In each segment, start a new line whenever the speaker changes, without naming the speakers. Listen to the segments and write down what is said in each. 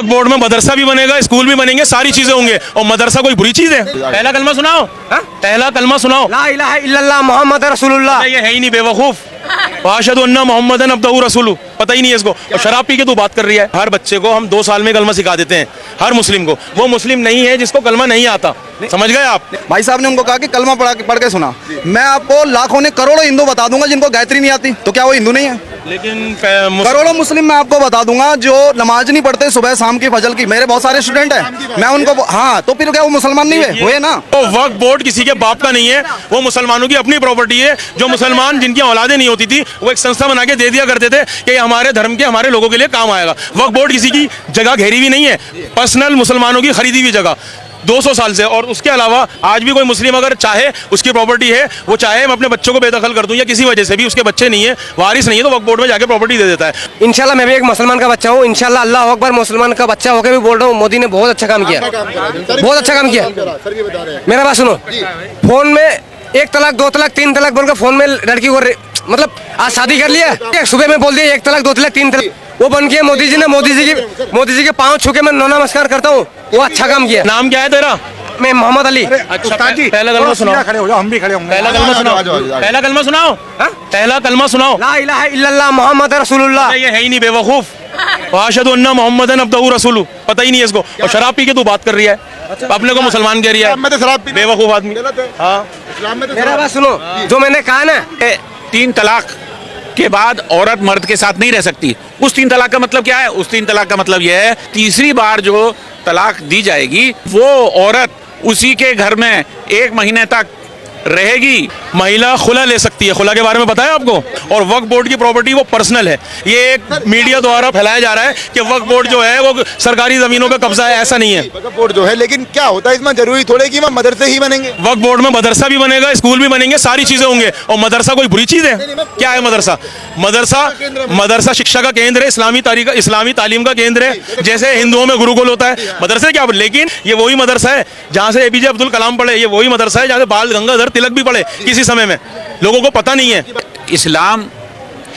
Board में मदरसा भी बनेगा, स्कूल भी बनेंगे, सारी चीजें होंगे। और मदरसा कोई बुरी चीज है? पहला कलमा सुनाओ, पहला कलमा सुनाओ।
ला इलाहा इल्लल्लाह मोहम्मद रसूलुल्लाह।
ये है ही नहीं, बेवकूफ। वाशहदु अन्ना मोहम्मदन अब्दुहु रसूलुहु, पता ही नहीं है इसको। और शराब पी के तू बात कर रही है। हर बच्चे को हम 2 साल में कलमा सिखा देते हैं, हर मुस्लिम को। वो मुस्लिम नहीं है जिसको कलमा नहीं आता, समझ गए आप?
भाई साहब ने उनको कहा कि कलमा पढ़ के सुना। मैं आपको लाखों ने करोड़ों हिंदू बता दूंगा जिनको गायत्री नहीं आती, तो क्या वो हिंदू नहीं है?
लेकिन
करोड़ों मुस्लिम मैं आपको बता दूंगा जो नमाज नहीं पढ़ते सुबह शाम की फजल की। मेरे बहुत सारे स्टूडेंट हैं, मैं उनको हाँ, तो फिर क्या वो मुसलमान नहीं हुए ना?
तो वक्फ बोर्ड किसी के बाप का नहीं है, वो मुसलमानों की अपनी प्रॉपर्टी है। जो मुसलमान जिनकी औलादें नहीं होती थी, वो एक संस्था बना के दे दिया करते थे कि हमारे धर्म के हमारे लोगों के लिए काम आएगा। वक्फ बोर्ड किसी की जगह घेरी हुई नहीं है, पर्सनल मुसलमानों की खरीदी हुई जगह 200 साल से। और उसके अलावा आज भी कोई मुस्लिम अगर चाहे, उसकी प्रॉपर्टी है, वो चाहे मैं अपने बच्चों को बेदखल कर दूं या किसी वजह से भी उसके बच्चे नहीं है, वारिस नहीं है, तो वक्फ बोर्ड में जाके प्रॉपर्टी दे देता है।
इंशाल्लाह मैं भी एक मुसलमान का बच्चा हूँ, इंशाल्लाह अल्लाह अकबर, मुसलमान का बच्चा होकर भी बोल रहा हूँ, मोदी ने बहुत अच्छा काम किया, बहुत अच्छा काम किया। मेरा बात सुनो, फोन में 1 तलाक 2 तलाक 3 तलाक बोलकर फोन में लड़की को मतलब आज शादी कर लिया, सुबह में बोल दिया 1 तलाक 2 तलाक 3 तलाक, वो बन के मोदी जी ने मोदी जी के पाँव छू के मैं नमस्कार करता हूँ, वो अच्छा काम किया।
नाम क्या है तेरा?
मैं मोहम्मद अली।
अच्छा, पहला कलमा सुनाओ।
खड़े हो जाओ, हम भी खड़े होंगे।
पहला कलमा सुनाओ, पहला कलमा सुनाओ, पहला कलमा सुनाओ।
ला इलाहा इल्लल्लाह मोहम्मद रसूलुल्लाह।
ये है ही नहीं, बेवकूफ। वाशहदु अन्ना मोहम्मदन अब्दुहु रसूलुहु, पता ही नहीं है इसको। और शराब पी के तू बात कर रही है, अपने को मुसलमान कह रही है।
मैं तो शराब पी,
बेवकूफ आदमी। हाँ,
मेरा बात सुनो, जो मैंने कहा ना,
3 तलाक के बाद औरत मर्द के साथ नहीं रह सकती। उस 3 तलाक का मतलब क्या है? उस 3 तलाक का मतलब यह है, तीसरी बार जो तलाक दी जाएगी वो औरत उसी के घर में 1 महीने तक रहेगी।
महिला खुला ले सकती है, खुला के बारे में बताया आपको। और वक्फ बोर्ड की प्रॉपर्टी वो पर्सनल है। ये एक मीडिया द्वारा फैलाया जा रहा है कि वक्फ बोर्ड जो है वो सरकारी जमीनों पे कब्जा है, ऐसा नहीं है।
वक्फ बोर्ड जो है, लेकिन क्या होता है इसमें, जरूरी थोड़े कि वहाँ मदरसे ही बनेंगे?
वक्फ बोर्ड में मदरसा भी बनेगा, स्कूल भी बनेंगे, सारी चीजें होंगे। और मदरसा कोई बुरी चीज है? क्या है मदरसा? मदरसा शिक्षा का केंद्र है, इस्लामी तालीम का केंद्र है। जैसे हिंदुओं में गुरुकुल होता है, मदरसे क्या? लेकिन ये वही मदरसा है जहाँ से APJ अब्दुल कलाम पढ़े, ये वही मदरसा है जहाँ से बाल गंगाधर तिलक भी पढ़े किसी समय में, लोगों को पता नहीं है।
इस्लाम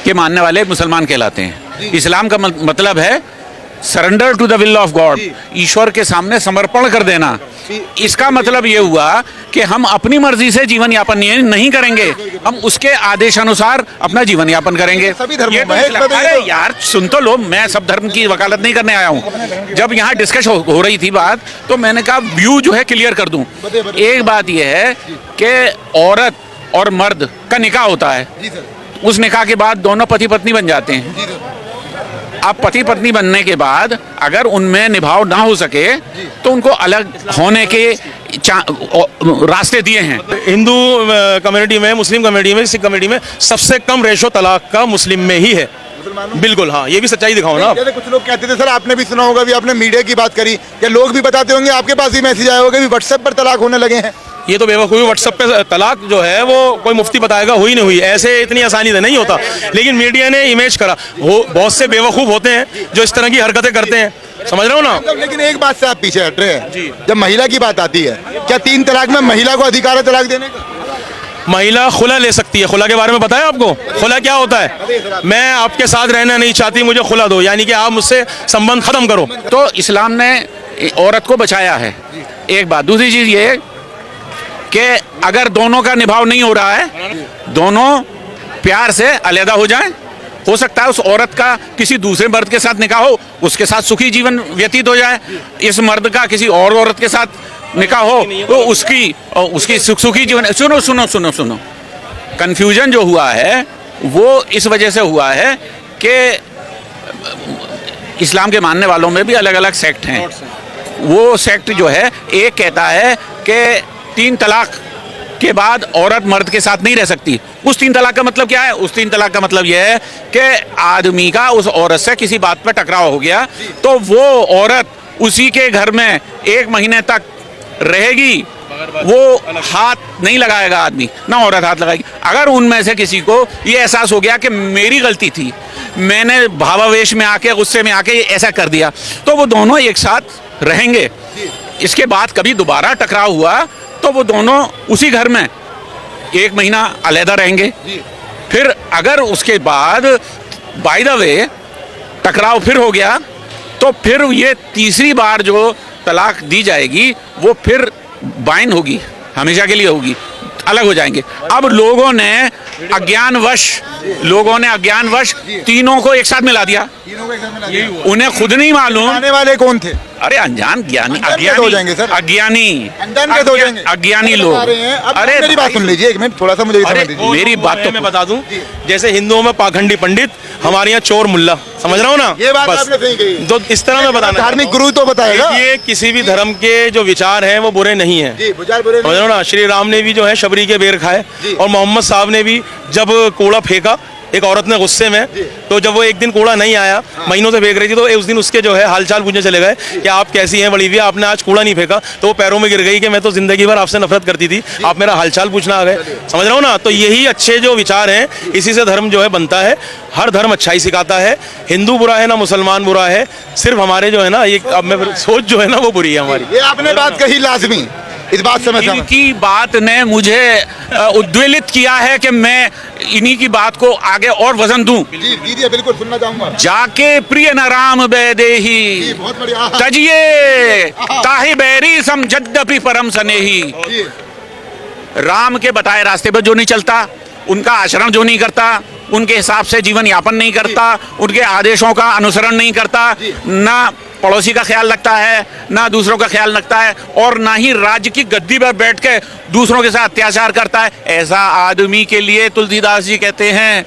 के मानने वाले मुसलमान कहलाते हैं। इस्लाम का मतलब है surrender to the will of God, ईश्वर के सामने समर्पण कर देना। इसका मतलब ये हुआ कि हम अपनी मर्जी से जीवन यापन नहीं करेंगे, हम उसके आदेशानुसार अपना जीवन यापन करेंगे।
सभी धर्मों
ये तो
में
अरे यार सुन तो लो, मैं सब धर्म की वकालत नहीं करने आया हूँ। जब यहाँ डिस्कस हो रही थी बात, तो मैंने कहा व्यू जो है क्लियर कर दूं। एक बात यह है कि औरत और मर्द का निकाह होता है, उस निकाह के बाद दोनों पति पत्नी बन जाते हैं। अब पति पत्नी बनने के बाद अगर उनमें निभाव ना हो सके तो उनको अलग होने के रास्ते दिए हैं।
हिंदू कम्युनिटी में, मुस्लिम कम्युनिटी में, सिख कम्युनिटी में सबसे कम रेशो तलाक का मुस्लिम में ही है। बिल्कुल, हाँ, ये भी सच्चाई दिखाओ ना।
कुछ लोग कहते थे, सर आपने भी सुना होगा, भी आपने मीडिया की बात करी, क्या लोग भी बताते होंगे, आपके पास भी मैसेज आया होगा भी व्हाट्सएप पर तलाक होने लगे हैं।
ये तो बेवकूफ़ी। व्हाट्सएप पे तलाक जो है वो कोई मुफ्ती बताएगा, हुई नहीं हुई, ऐसे इतनी आसानी से नहीं होता। लेकिन मीडिया ने इमेज करा, वो बहुत से बेवकूफ़ होते हैं जो इस तरह की हरकतें करते हैं, समझ रहे हो ना।
लेकिन एक बात से आप पीछे हट रहे हैं, जब महिला की बात आती है, क्या 3 तलाक में महिला को अधिकार है तलाक देने का?
महिला खुला ले सकती है। खुला के बारे में बताया आपको? खुला क्या होता है? मैं आपके साथ रहना नहीं चाहती, मुझे खुला दो, यानी कि आप मुझसे संबंध खत्म करो।
तो इस्लाम ने औरत को बचाया है, एक बात। दूसरी चीज ये कि अगर दोनों का निभाव नहीं हो रहा है, दोनों प्यार से अलहदा हो जाएं, हो सकता है उस औरत का किसी दूसरे मर्द के साथ निकाह हो, उसके साथ सुखी जीवन व्यतीत हो जाए। इस मर्द का किसी और औरत के साथ निकाह हो तो उसकी सुखी जीवन। सुनो सुनो सुनो सुनो, कंफ्यूजन जो हुआ है वो इस वजह से हुआ है कि इस्लाम के मानने वालों में भी अलग अलग सेक्ट हैं। वो सेक्ट जो है, एक कहता है कि 3 तलाक के बाद औरत मर्द के साथ नहीं रह सकती। उस 3 तलाक का मतलब क्या है? उस 3 तलाक का मतलब यह है कि आदमी का उस औरत से किसी बात पर टकराव हो गया तो वो औरत उसी के घर में 1 महीने तक रहेगी, वो हाथ नहीं लगाएगा आदमी, ना औरत हाथ लगाएगी। अगर उनमें से किसी को ये एहसास हो गया कि मेरी गलती थी, मैंने भावावेश में आके, गुस्से में आके ऐसा कर दिया, तो वो दोनों एक साथ रहेंगे। इसके बाद कभी दोबारा टकराव हुआ तो वो दोनों उसी घर में 1 महीना अलहदा रहेंगे। फिर अगर उसके बाद बाय द वे टकराव फिर हो गया तो फिर ये तीसरी बार जो तलाक दी जाएगी वो फिर बाइन होगी, हमेशा के लिए होगी, अलग हो जाएंगे। अब लोगों ने अज्ञानवश तीनों को एक साथ मिला दिया। उन्हें खुद नहीं मालूम।
आने वाले कौन थे?
अरे अनजान ज्ञानी
अनजान हो जाएंगे सर।
अज्ञानी लोग।
अरे मेरी बात सुन लीजिए एक मिनट, थोड़ा सा मुझे भी समझ दीजिए।
मेरी बात तो
मैं बता दूं, जैसे हिंदुओं में पाखंडी पंडित, हमारे यहाँ चोर मुल्ला, समझ रहा हूँ ना?
ये बात
बस।
आपने सही कही।
तो इस तरह मैं बताना
धार्मिक गुरु तो बताएगा।
ये किसी भी धर्म के जो विचार हैं वो बुरे नहीं हैं,
जी, विचार बुरे
समझ रहे हो ना? श्री राम ने भी जो है शबरी के बेर खाए, और मोहम्मद साहब ने भी जब कूड़ा फेंका एक औरत ने गुस्से में, तो जब वो एक दिन कूड़ा नहीं आया, महीनों से फेंक रही थी, तो उस दिन उसके जो है हालचाल पूछने चले गए कि आप कैसी हैं बड़ी भैया, आपने आज कूड़ा नहीं फेंका। तो वो पैरों में गिर गई कि मैं तो जिंदगी भर आपसे नफरत करती थी, आप मेरा हालचाल पूछना आ गए, समझ रहा हूँ ना? तो यही अच्छे जो विचार हैं, इसी से धर्म जो है बनता है। हर धर्म अच्छाई सिखाता है। हिंदू बुरा है ना मुसलमान बुरा है, सिर्फ हमारे जो है ना ये अब मैं सोच जो है ना वो बुरी है हमारी।
ये आपने बात कही लाजमी, इस बात से मैं सहमत।
इनकी बात ने मुझे उद्वेलित किया है कि मैं इन्हीं की बात को आगे और वजन दूं।
जी दीजिए, बिल्कुल सुनना चाहूंगा।
जाके प्रिय न राम बैदेही
जी, बहुत बढ़िया।
तजिए ताहि बैरी सम जद्यपि परम स्नेही।
जी,
राम के बताए रास्ते पर जो नहीं चलता, उनका आचरण जो नहीं करता, उनके हिसाब से जीवन यापन नहीं करता, उनके आदेशों का अनुसरण नहीं करता, ना पड़ोसी का ख्याल रखता है, ना दूसरों का ख्याल रखता है, और ना ही राज्य की गद्दी पर बैठ के दूसरों के साथ अत्याचार करता है, ऐसा आदमी के लिए तुलसीदास जी कहते हैं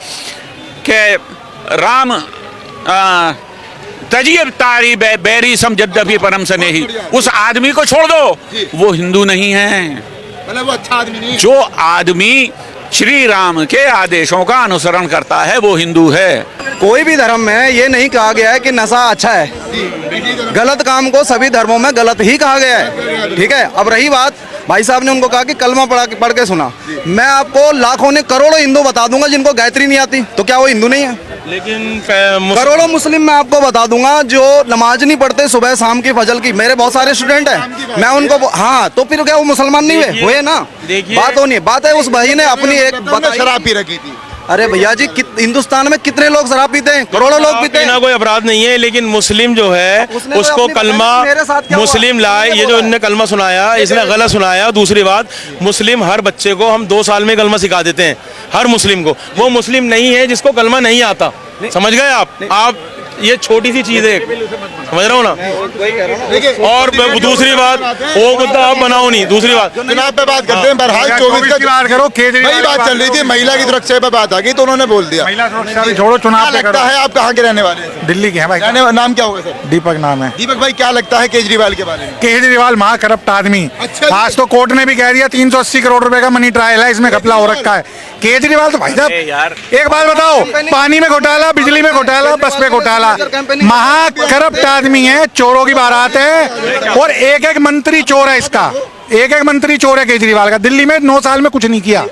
कि राम तजिए तारी बैरी सम जद्यपि परम स्नेही। उस आदमी को छोड़ दो, वो हिंदू नहीं है।
मतलब वो अच्छा आदमी नहीं है।
जो आदमी श्री राम के आदेशों का अनुसरण करता है वो हिंदू है।
कोई भी धर्म में ये नहीं कहा गया है कि नशा अच्छा है। गलत काम को सभी धर्मों में गलत ही कहा गया है, ठीक है। अब रही बात, भाई साहब ने उनको कहा कि कलमा पढ़ के सुना। मैं आपको लाखों ने करोड़ों हिंदू बता दूंगा जिनको गायत्री नहीं आती, तो क्या वो हिंदू नहीं है?
लेकिन
करोड़ों मुस्लिम मैं आपको बता दूंगा जो नमाज नहीं पढ़ते सुबह शाम की फजल की, मेरे बहुत सारे स्टूडेंट हैं। मैं उनको हाँ, तो फिर क्या वो मुसलमान नहीं हुए ना? बात होनी है, बात है उस भाई ने अपनी एक
शराब पी रखी थी।
अरे भैया जी, हिंदुस्तान में कितने लोग शराब पीते हैं? करोड़ों लोग पीते हैं।
ना कोई अपराध नहीं है, लेकिन मुस्लिम जो है उसको कलमा मुस्लिम लाए, ये जो इनने कलमा सुनाया इसने गलत सुनाया। दूसरी बात, मुस्लिम हर बच्चे को हम 2 साल में कलमा सिखा देते हैं, हर मुस्लिम को। वो मुस्लिम नहीं है जिसको कलमा नहीं आता, समझ गए आप ये छोटी सी चीज है, समझ रहा हूँ ना? और दूसरी बात, वो मुद्दा आप बनाओ नहीं। दूसरी बात
चुनाव पे बात करते हैं। बहरहाल 24 का
बात करो,
वही बात चल रही थी, महिला की सुरक्षा पे बात आ गई तो उन्होंने बोल दिया।
महिला सुरक्षा भी छोड़ो, चुनाव
क्या
पे
लगता
करो।
है आप कहाँ के रहने वाले हैं?
दिल्ली के हैं भाई।
नाम क्या होगा सर?
दीपक नाम है।
दीपक भाई, क्या लगता है केजरीवाल के बारे में?
केजरीवाल महा करप्ट आदमी।
अच्छा जी।
आज तो कोर्ट ने भी कह दिया 380 करोड़ रुपए का मनी ट्रायल है, इसमें घपला हो रखा है। केजरीवाल तो भाई साहब, एक बात बताओ, पानी में घोटाला, बिजली में घोटाला, बस पे घोटाला, महा करप्ट आदमी है, चोरों की बारात है, और एक एक मंत्री चोर है इसका, एक एक मंत्री चोर है केजरीवाल का। दिल्ली में 9 साल में कुछ नहीं किया।